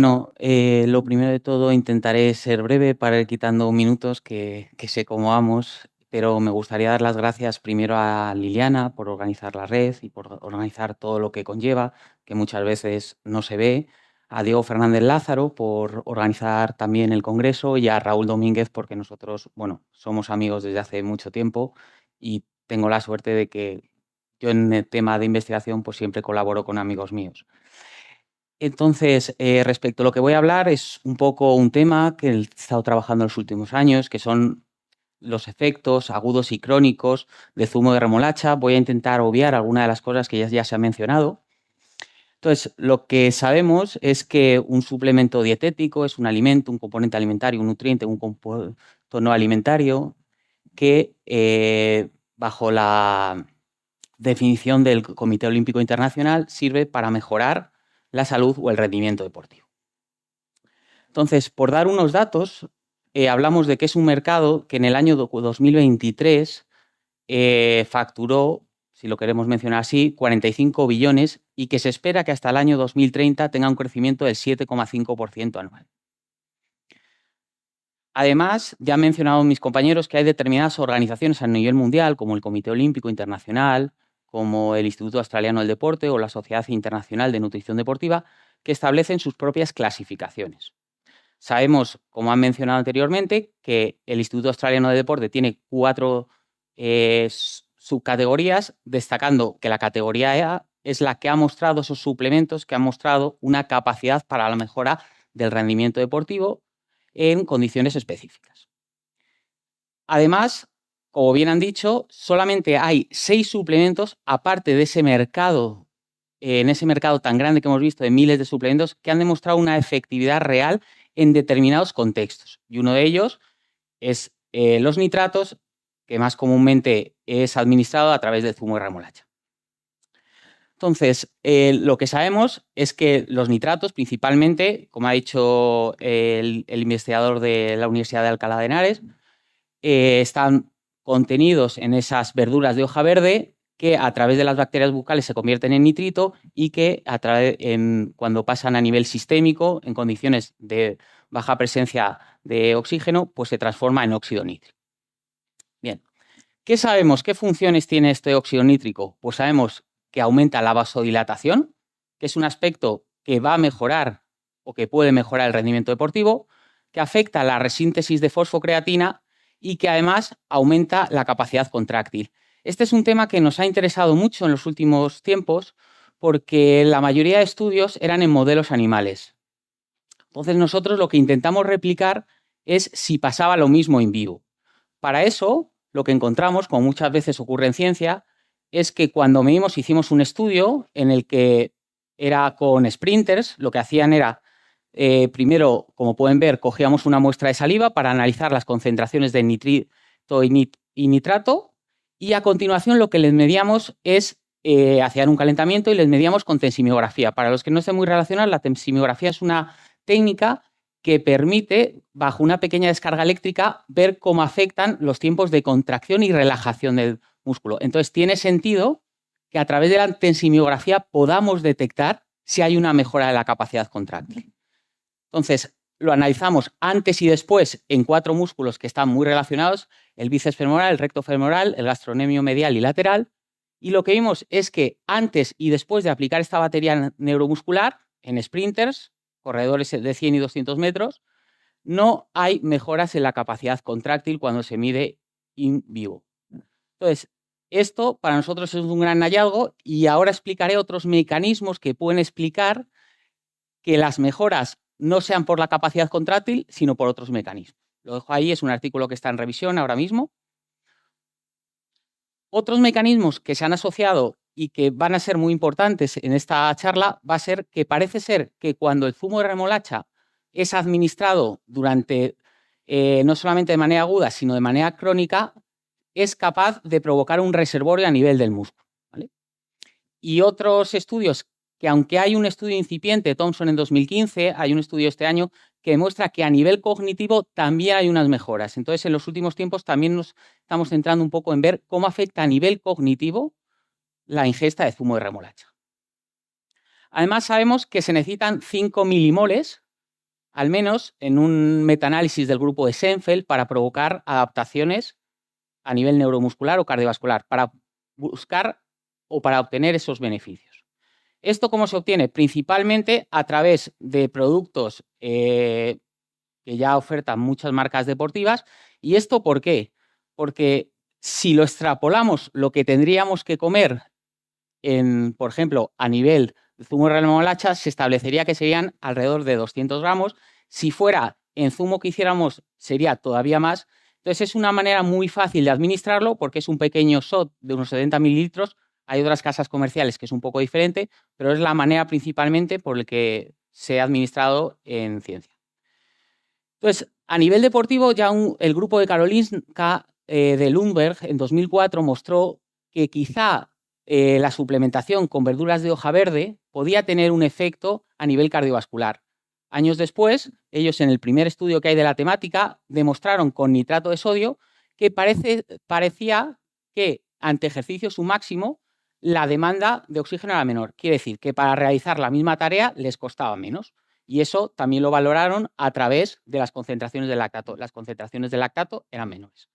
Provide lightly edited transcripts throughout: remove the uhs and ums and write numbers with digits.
Bueno, lo primero de todo intentaré ser breve para ir quitando minutos que sé cómo vamos, pero me gustaría dar las gracias primero a Liliana por organizar la red y por organizar todo lo que conlleva, que muchas veces no se ve, a Diego Fernández Lázaro por organizar también el congreso y a Raúl Domínguez porque nosotros, bueno, somos amigos desde hace mucho tiempo y tengo la suerte de que yo en el tema de investigación pues siempre colaboro con amigos míos. Entonces, respecto a lo que voy a hablar, es un poco un tema que he estado trabajando en los últimos años, que son los efectos agudos y crónicos de zumo de remolacha. Voy a intentar obviar algunas de las cosas que ya se han mencionado. Entonces, lo que sabemos es que un suplemento dietético es un alimento, un componente alimentario, un nutriente, un compuesto no alimentario que, bajo la definición del Comité Olímpico Internacional, sirve para mejorar la salud o el rendimiento deportivo. Entonces, por dar unos datos, hablamos de que es un mercado que en el año 2023 facturó, si lo queremos mencionar así, 45 billones y que se espera que hasta el año 2030 tenga un crecimiento del 7,5% anual. Además, ya han mencionado mis compañeros que hay determinadas organizaciones a nivel mundial, como el Comité Olímpico Internacional, como el Instituto Australiano del Deporte o la Sociedad Internacional de Nutrición Deportiva, que establecen sus propias clasificaciones. Sabemos, como han mencionado anteriormente, que el Instituto Australiano del Deporte tiene 4 subcategorías, destacando que la categoría A es la que ha mostrado esos suplementos que han mostrado una capacidad para la mejora del rendimiento deportivo en condiciones específicas. Además, como bien han dicho, solamente hay 6 suplementos, aparte de ese mercado, en ese mercado tan grande que hemos visto de miles de suplementos, que han demostrado una efectividad real en determinados contextos. Y uno de ellos es los nitratos, que más comúnmente es administrado a través del zumo de remolacha. Entonces, lo que sabemos es que los nitratos, principalmente, como ha dicho el investigador de la Universidad de Alcalá de Henares, están contenidos en esas verduras de hoja verde que a través de las bacterias bucales se convierten en nitrito y que cuando pasan a nivel sistémico, en condiciones de baja presencia de oxígeno, pues se transforma en óxido nítrico. Bien, ¿qué sabemos? ¿Qué funciones tiene este óxido nítrico? Pues sabemos que aumenta la vasodilatación, que es un aspecto que va a mejorar o que puede mejorar el rendimiento deportivo, que afecta la resíntesis de fosfocreatina y que además aumenta la capacidad contráctil. Este es un tema que nos ha interesado mucho en los últimos tiempos porque la mayoría de estudios eran en modelos animales. Entonces nosotros lo que intentamos replicar es si pasaba lo mismo in vivo. Para eso, lo que encontramos, como muchas veces ocurre en ciencia, es que cuando hicimos un estudio en el que era con sprinters, lo que hacían era, primero, como pueden ver, cogíamos una muestra de saliva para analizar las concentraciones de nitrito y nitrato y a continuación lo que les medíamos es, hacían un calentamiento y les medíamos con tensimografía. Para los que no estén muy relacionados, la tensimografía es una técnica que permite, bajo una pequeña descarga eléctrica, ver cómo afectan los tiempos de contracción y relajación del músculo. Entonces, tiene sentido que a través de la tensimografía podamos detectar si hay una mejora de la capacidad contráctil. Entonces, lo analizamos antes y después en 4 músculos que están muy relacionados, el bíceps femoral, el recto femoral, el gastrocnemio medial y lateral, y lo que vimos es que antes y después de aplicar esta batería neuromuscular en sprinters, corredores de 100 y 200 metros, no hay mejoras en la capacidad contráctil cuando se mide in vivo. Entonces, esto para nosotros es un gran hallazgo y ahora explicaré otros mecanismos que pueden explicar que las mejoras no sean por la capacidad contráctil, sino por otros mecanismos. Lo dejo ahí, es un artículo que está en revisión ahora mismo. Otros mecanismos que se han asociado y que van a ser muy importantes en esta charla va a ser que parece ser que cuando el zumo de remolacha es administrado durante, no solamente de manera aguda, sino de manera crónica, es capaz de provocar un reservorio a nivel del músculo, ¿vale? Y otros estudios, que aunque hay un estudio incipiente, Thompson en 2015, hay un estudio este año que demuestra que a nivel cognitivo también hay unas mejoras. Entonces, en los últimos tiempos también nos estamos centrando un poco en ver cómo afecta a nivel cognitivo la ingesta de zumo de remolacha. Además, sabemos que se necesitan 5 milimoles al menos en un metaanálisis del grupo de Seinfeld, para provocar adaptaciones a nivel neuromuscular o cardiovascular, para buscar o para obtener esos beneficios. ¿Esto cómo se obtiene? Principalmente a través de productos que ya ofertan muchas marcas deportivas. ¿Y esto por qué? Porque si lo extrapolamos, lo que tendríamos que comer, por ejemplo, a nivel de zumo de remolacha, se establecería que serían alrededor de 200 gramos. Si fuera en zumo que hiciéramos, sería todavía más. Entonces, es una manera muy fácil de administrarlo porque es un pequeño shot de unos 70 mililitros. Hay otras casas comerciales que es un poco diferente, pero es la manera principalmente por la que se ha administrado en ciencia. Entonces, a nivel deportivo, ya el grupo de Karolinska de Lundberg en 2004 mostró que quizá la suplementación con verduras de hoja verde podía tener un efecto a nivel cardiovascular. Años después, ellos en el primer estudio que hay de la temática demostraron con nitrato de sodio que parecía que ante ejercicio submáximo la demanda de oxígeno era menor. Quiere decir que para realizar la misma tarea les costaba menos. Y eso también lo valoraron a través de las concentraciones de lactato. Las concentraciones de lactato eran menores.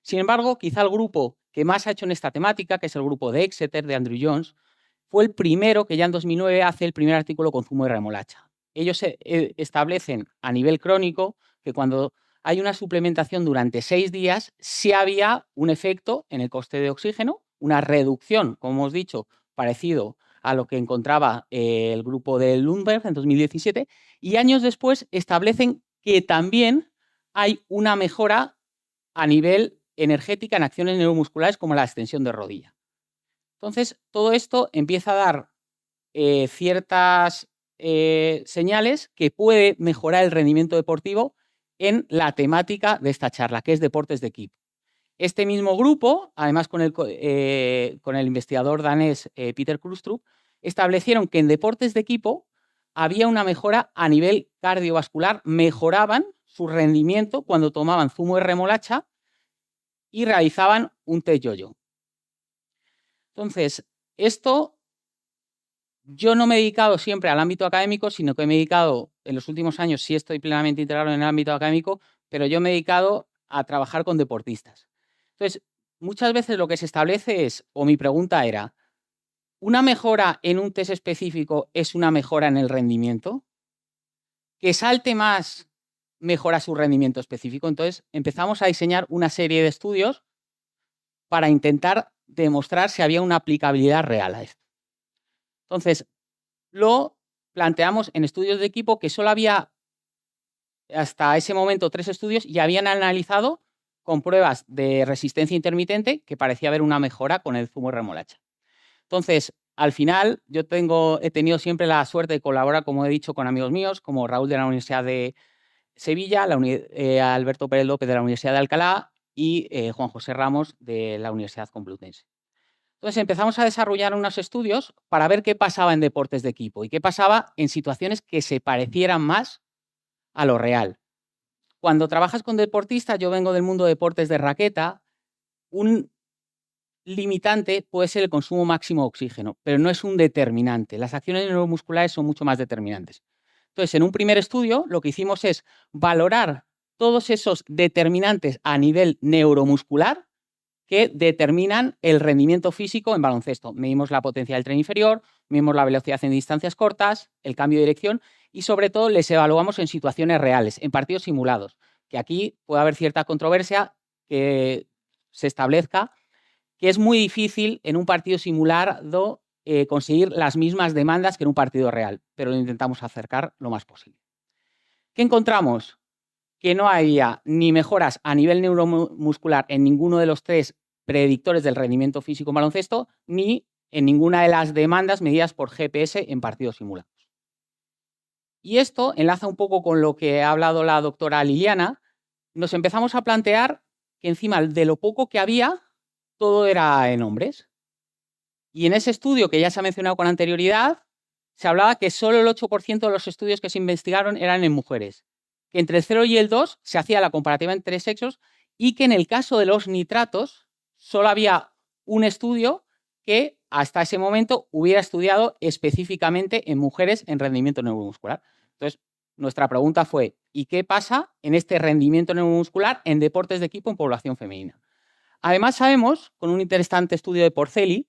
Sin embargo, quizá el grupo que más ha hecho en esta temática, que es el grupo de Exeter, de Andrew Jones, fue el primero que ya en 2009 hace el primer artículo con zumo de remolacha. Ellos establecen a nivel crónico que cuando hay una suplementación durante 6 días, sí había un efecto en el coste de oxígeno, una reducción, como hemos dicho, parecido a lo que encontraba el grupo de Lundberg en 2017, y años después establecen que también hay una mejora a nivel energética en acciones neuromusculares como la extensión de rodilla. Entonces, todo esto empieza a dar ciertas señales que puede mejorar el rendimiento deportivo en la temática de esta charla, que es deportes de equipo. Este mismo grupo, además con el investigador danés Peter Krustrup, establecieron que en deportes de equipo había una mejora a nivel cardiovascular, mejoraban su rendimiento cuando tomaban zumo de remolacha y realizaban un test yo-yo. Entonces, esto yo no me he dedicado siempre al ámbito académico, sino que me he dedicado, en los últimos años sí estoy plenamente integrado en el ámbito académico, pero yo me he dedicado a trabajar con deportistas. Entonces, muchas veces lo que se establece es, o mi pregunta era, ¿una mejora en un test específico es una mejora en el rendimiento? ¿Que salte más mejora su rendimiento específico? Entonces, empezamos a diseñar una serie de estudios para intentar demostrar si había una aplicabilidad real a esto. Entonces, lo planteamos en estudios de equipo que solo había hasta ese momento 3 estudios y habían analizado con pruebas de resistencia intermitente que parecía haber una mejora con el zumo de remolacha. Entonces, al final, yo he tenido siempre la suerte de colaborar, como he dicho, con amigos míos, como Raúl de la Universidad de Sevilla, Alberto Pérez López de la Universidad de Alcalá y Juan José Ramos de la Universidad Complutense. Entonces empezamos a desarrollar unos estudios para ver qué pasaba en deportes de equipo y qué pasaba en situaciones que se parecieran más a lo real. Cuando trabajas con deportistas, yo vengo del mundo de deportes de raqueta, un limitante puede ser el consumo máximo de oxígeno, pero no es un determinante. Las acciones neuromusculares son mucho más determinantes. Entonces, en un primer estudio, lo que hicimos es valorar todos esos determinantes a nivel neuromuscular que determinan el rendimiento físico en baloncesto. Medimos la potencia del tren inferior, medimos la velocidad en distancias cortas, el cambio de dirección y, sobre todo, les evaluamos en situaciones reales, en partidos simulados, que aquí puede haber cierta controversia que se establezca, que es muy difícil en un partido simulado conseguir las mismas demandas que en un partido real, pero lo intentamos acercar lo más posible. ¿Qué encontramos? Que no había ni mejoras a nivel neuromuscular en ninguno de los 3 predictores del rendimiento físico en baloncesto, ni en ninguna de las demandas medidas por GPS en partidos simulados. Y esto enlaza un poco con lo que ha hablado la doctora Liliana. Nos empezamos a plantear que encima de lo poco que había, todo era en hombres. Y en ese estudio que ya se ha mencionado con anterioridad, se hablaba que solo el 8% de los estudios que se investigaron eran en mujeres, que entre el 0 y el 2 se hacía la comparativa entre sexos y que en el caso de los nitratos solo había un estudio que hasta ese momento hubiera estudiado específicamente en mujeres en rendimiento neuromuscular. Entonces, nuestra pregunta fue, ¿y qué pasa en este rendimiento neuromuscular en deportes de equipo en población femenina? Además, sabemos, con un interesante estudio de Porcelli,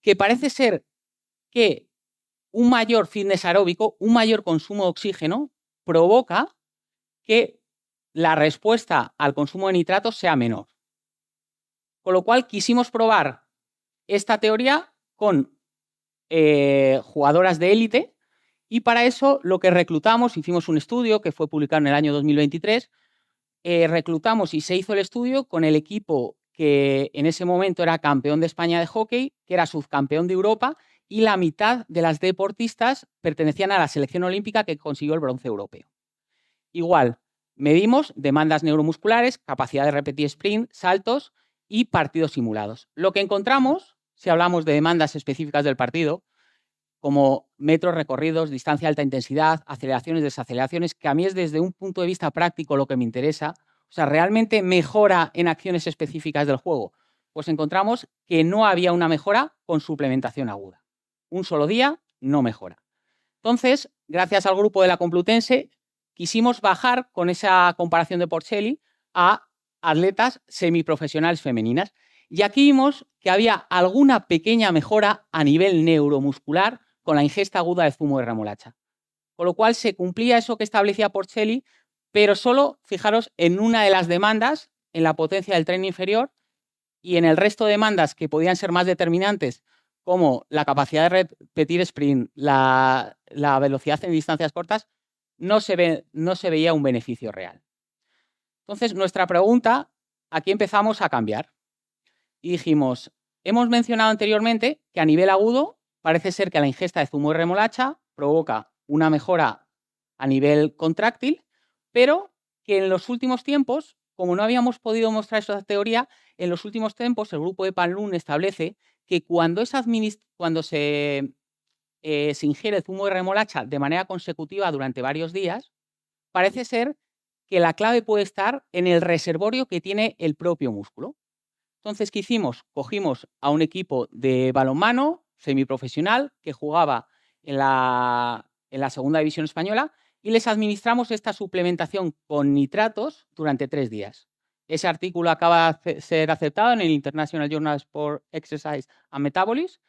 que parece ser que un mayor fitness aeróbico, un mayor consumo de oxígeno, provoca que la respuesta al consumo de nitratos sea menor. Con lo cual, quisimos probar esta teoría con jugadoras de élite y para eso lo que reclutamos, hicimos un estudio que fue publicado en el año 2023, reclutamos y se hizo el estudio con el equipo que en ese momento era campeón de España de hockey, que era subcampeón de Europa, y la mitad de las deportistas pertenecían a la selección olímpica que consiguió el bronce europeo. Igual, medimos demandas neuromusculares, capacidad de repetir sprint, saltos y partidos simulados. Lo que encontramos, si hablamos de demandas específicas del partido, como metros recorridos, distancia de alta intensidad, aceleraciones, desaceleraciones, que a mí es desde un punto de vista práctico lo que me interesa. O sea, ¿realmente mejora en acciones específicas del juego? Pues encontramos que no había una mejora con suplementación aguda. Un solo día no mejora. Entonces, gracias al grupo de la Complutense, quisimos bajar con esa comparación de Porcelli a atletas semiprofesionales femeninas. Y aquí vimos que había alguna pequeña mejora a nivel neuromuscular con la ingesta aguda de zumo de remolacha. Con lo cual se cumplía eso que establecía Porcelli, pero solo, fijaros, en una de las demandas, en la potencia del tren inferior, y en el resto de demandas que podían ser más determinantes, como la capacidad de repetir sprint, la velocidad en distancias cortas, no se veía un beneficio real. Entonces, nuestra pregunta, aquí empezamos a cambiar. Y dijimos, hemos mencionado anteriormente que a nivel agudo parece ser que la ingesta de zumo de remolacha provoca una mejora a nivel contráctil, pero que en los últimos tiempos, como no habíamos podido mostrar esa teoría, en los últimos tiempos el grupo de Panlun establece que cuando se ingiere el zumo de remolacha de manera consecutiva durante varios días, parece ser que la clave puede estar en el reservorio que tiene el propio músculo. Entonces, ¿qué hicimos? Cogimos a un equipo de balonmano semiprofesional que jugaba en la segunda división española y les administramos esta suplementación con nitratos durante 3 días. Ese artículo acaba de ser aceptado en el International Journal of Sport Exercise and Metabolism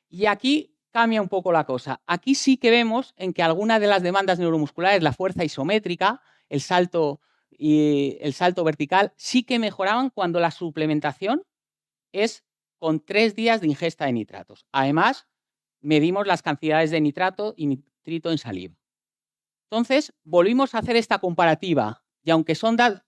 y aquí cambia un poco la cosa. Aquí sí que vemos en que algunas de las demandas neuromusculares, la fuerza isométrica, el salto y el salto vertical, sí que mejoraban cuando la suplementación es con 3 días de ingesta de nitratos. Además, medimos las cantidades de nitrato y nitrito en saliva. Entonces, volvimos a hacer esta comparativa y aunque son datos,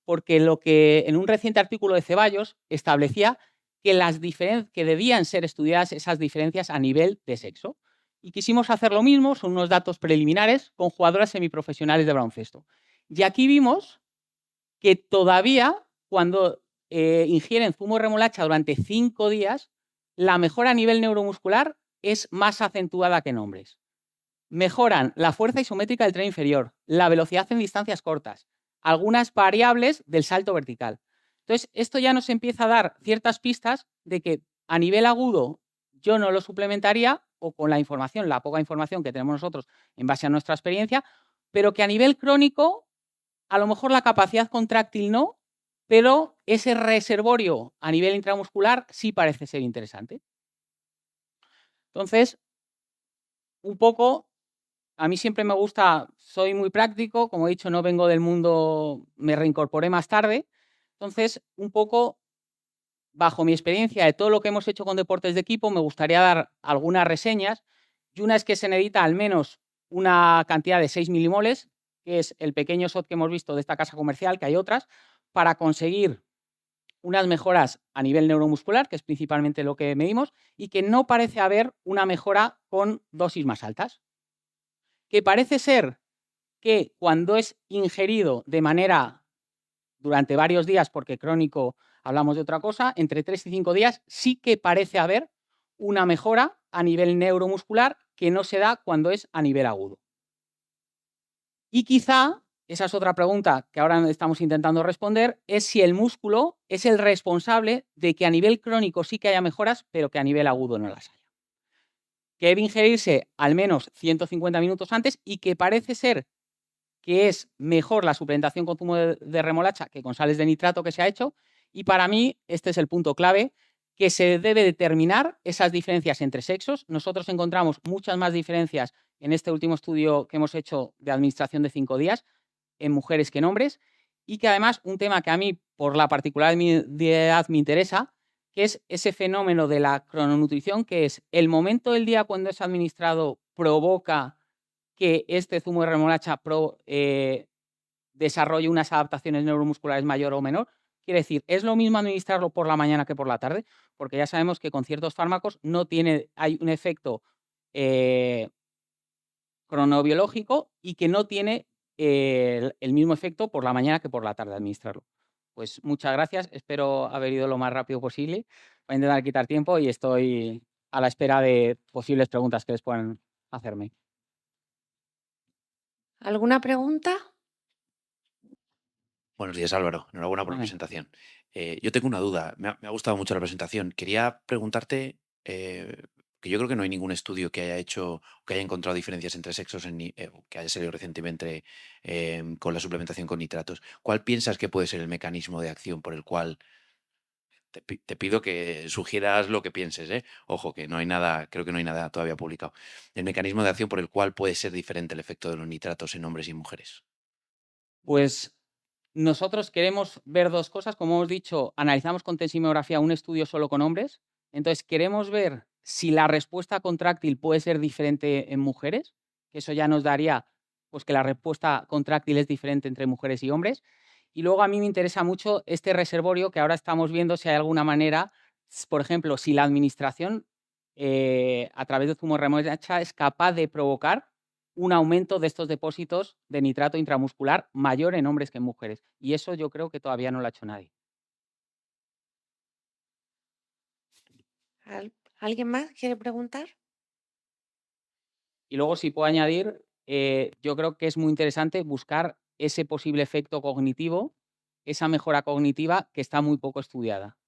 porque lo que en un reciente artículo de Ceballos establecía que debían ser estudiadas esas diferencias a nivel de sexo. Y quisimos hacer lo mismo, son unos datos preliminares con jugadoras semiprofesionales de baloncesto. Y aquí vimos que todavía cuando ingieren zumo de remolacha durante 5 días, la mejora a nivel neuromuscular es más acentuada que en hombres. Mejoran la fuerza isométrica del tren inferior, la velocidad en distancias cortas, algunas variables del salto vertical. Entonces, esto ya nos empieza a dar ciertas pistas de que a nivel agudo yo no lo suplementaría o con la información, la poca información que tenemos nosotros en base a nuestra experiencia, pero que a nivel crónico a lo mejor la capacidad contráctil no, pero ese reservorio a nivel intramuscular sí parece ser interesante. Entonces, un poco, a mí siempre me gusta, soy muy práctico, como he dicho, no vengo del mundo, me reincorporé más tarde. Entonces, un poco, bajo mi experiencia de todo lo que hemos hecho con deportes de equipo, me gustaría dar algunas reseñas. Y una es que se necesita al menos una cantidad de 6 milimoles, que es el pequeño shot que hemos visto de esta casa comercial, que hay otras, para conseguir unas mejoras a nivel neuromuscular, que es principalmente lo que medimos, y que no parece haber una mejora con dosis más altas. Que parece ser que cuando es ingerido de manera durante varios días, porque crónico hablamos de otra cosa, entre 3 y 5 días sí que parece haber una mejora a nivel neuromuscular que no se da cuando es a nivel agudo. Y quizá, esa es otra pregunta que ahora estamos intentando responder, es si el músculo es el responsable de que a nivel crónico sí que haya mejoras, pero que a nivel agudo no las haya. Que debe ingerirse al menos 150 minutos antes y que parece ser que es mejor la suplementación con zumo de remolacha que con sales de nitrato que se ha hecho. Y para mí este es el punto clave, que se debe determinar esas diferencias entre sexos. Nosotros encontramos muchas más diferencias en este último estudio que hemos hecho de administración de 5 días en mujeres que en hombres, y que además un tema que a mí por la particularidad me interesa, que es ese fenómeno de la crononutrición, que es el momento del día cuando es administrado provoca que este zumo de remolacha desarrolle unas adaptaciones neuromusculares mayor o menor. Quiere decir, ¿es lo mismo administrarlo por la mañana que por la tarde? Porque ya sabemos que con ciertos fármacos hay un efecto cronobiológico y que no tiene el mismo efecto por la mañana que por la tarde administrarlo. Pues muchas gracias, espero haber ido lo más rápido posible. Voy a intentar quitar tiempo y estoy a la espera de posibles preguntas que les puedan hacerme. ¿Alguna pregunta? Buenos días, Álvaro. Enhorabuena por la presentación. Yo tengo una duda. Me ha gustado mucho la presentación. Quería preguntarte, que yo creo que no hay ningún estudio que haya hecho, que haya encontrado diferencias entre sexos, que haya salido recientemente con la suplementación con nitratos. ¿Cuál piensas que puede ser el mecanismo de acción por el cual... Te pido que sugieras lo que pienses, ¿eh? Ojo, que no hay nada, creo que no hay nada todavía publicado. El mecanismo de acción por el cual puede ser diferente el efecto de los nitratos en hombres y mujeres. Pues nosotros queremos ver dos cosas. Como hemos dicho, analizamos con tensimegrafía un estudio solo con hombres. Entonces, queremos ver si la respuesta contráctil puede ser diferente en mujeres, que eso ya nos daría pues, que la respuesta contráctil es diferente entre mujeres y hombres. Y luego a mí me interesa mucho este reservorio, que ahora estamos viendo si hay alguna manera, por ejemplo, si la administración a través de zumo de remolacha es capaz de provocar un aumento de estos depósitos de nitrato intramuscular mayor en hombres que en mujeres. Y eso yo creo que todavía no lo ha hecho nadie. ¿Alguien más quiere preguntar? Y luego, si puedo añadir, yo creo que es muy interesante buscar ese posible efecto cognitivo, esa mejora cognitiva que está muy poco estudiada.